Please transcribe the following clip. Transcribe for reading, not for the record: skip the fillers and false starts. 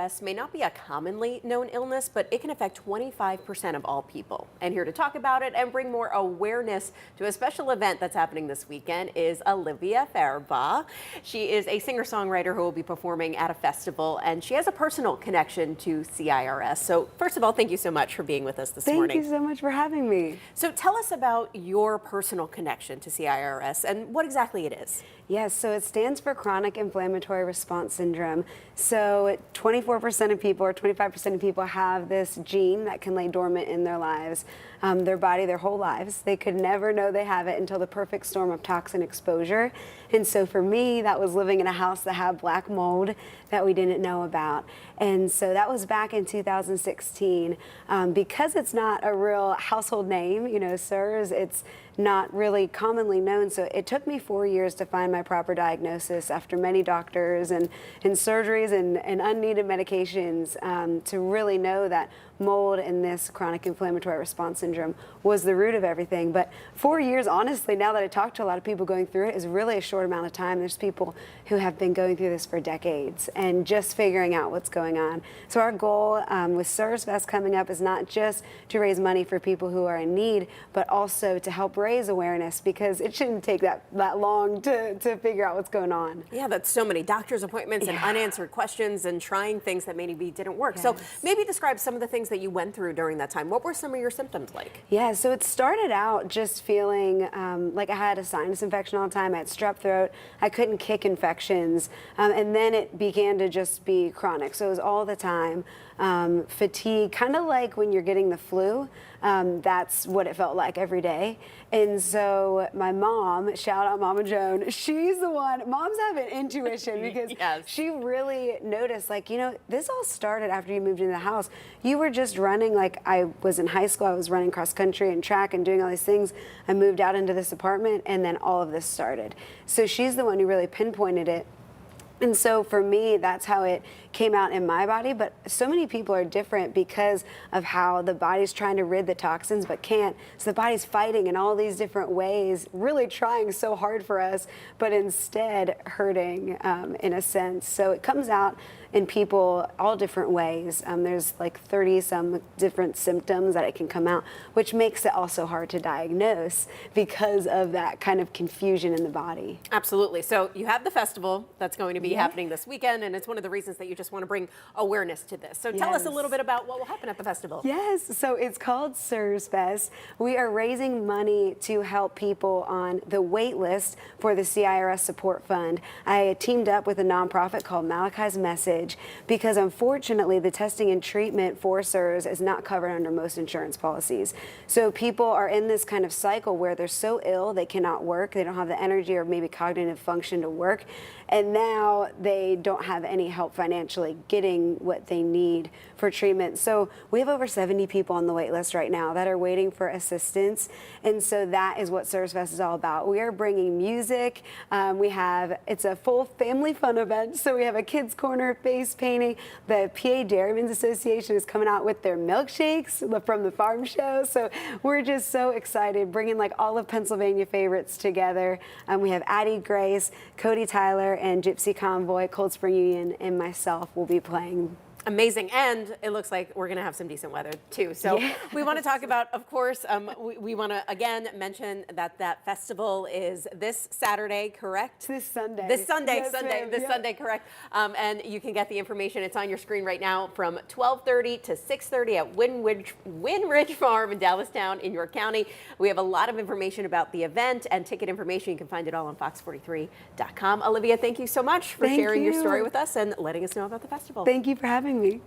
CIRS may not be a commonly known illness, but it can affect 25% of all people. And here to talk about it and bring more awareness to a special event that's happening this weekend is Olivia Farabaugh. She is a singer-songwriter who will be performing at a festival, and she has a personal connection to CIRS. So first of all, thank you so much for being with us this morning. Thank you so much for having me. So tell us about your personal connection to CIRS and what exactly it is. Yes, so it stands for Chronic Inflammatory Response Syndrome. So 24% of people or 25% of people have this gene that can lay dormant in their lives, their body, their whole lives. They could never know they have it until the perfect storm of toxin exposure. And so for me, that was living in a house that had black mold that we didn't know about. And so that was back in 2016. Because it's not a real household name, you know, CIRS, it's not really commonly known. So it took me 4 years to find my proper diagnosis after many doctors and surgeries and unneeded medications to really know that mold and this chronic inflammatory response syndrome was the root of everything. But 4 years, honestly, now that I talk to a lot of people going through it, is really a short amount of time. There's people who have been going through this for decades and just figuring out what's going on. So our goal with CIRS Fest coming up is not just to raise money for people who are in need, but also to help raise awareness, because it shouldn't take that long to figure out what's going on. Yeah, that's so many doctor's appointments and unanswered questions and trying things that maybe didn't work. Yes. So maybe describe some of the things that you went through during that time. What were some of your symptoms like? Yeah, so it started out just feeling like I had a sinus infection all the time. I had strep throat. I couldn't kick infections. And then it began to just be chronic. So it was all the time. Fatigue, kind of like when you're getting the flu. That's what it felt like every day. And so my mom, shout out Mama Joan, she's the one, moms have an intuition because she really noticed, like, you know, this all started after you moved into the house. You were just running, like I was in high school, I was running cross country and track and doing all these things. I moved out into this apartment and then all of this started. So she's the one who really pinpointed it. And so for me, that's how it came out in my body. But so many people are different because of how the body's trying to rid the toxins but can't. So the body's fighting in all these different ways, really trying so hard for us, but instead hurting in a sense. So it comes out in people all different ways. There's like 30 some different symptoms that it can come out, which makes it also hard to diagnose because of that kind of confusion in the body. Absolutely. So you have the festival that's going to be happening this weekend, and it's one of the reasons that you just want to bring awareness to this. So tell us a little bit about what will happen at the festival. Yes, so it's called CIRS Fest. We are raising money to help people on the wait list for the CIRS Support Fund. I teamed up with a nonprofit called Malachi's Message because unfortunately the testing and treatment for CIRS is not covered under most insurance policies. So people are in this kind of cycle where they're so ill they cannot work, they don't have the energy or maybe cognitive function to work, and now they don't have any help financially getting what they need for treatment. So we have over 70 people on the wait list right now that are waiting for assistance. And so that is what CIRS Fest is all about. We are bringing music. It's a full family fun event. So we have a kids corner, face painting. The PA Dairymen's Association is coming out with their milkshakes from the farm show. So we're just so excited, bringing like all of Pennsylvania favorites together. We have Addie Grace, Cody Tyler, and Gypsy Convoy, Cold Spring Union, and myself will be playing. Amazing. And it looks like we're going to have some decent weather too. So we want to talk about, of course, we want to again mention that that festival is this Saturday, correct? This Sunday. This Sunday, yes, Sunday, correct. And you can get the information. It's on your screen right now from 12:30 to 6:30 at Wyndridge Farm in Dallastown in York County. We have a lot of information about the event and ticket information. You can find it all on fox43.com. Olivia, thank you so much for sharing your story with us and letting us know about the festival. Thank you for having me.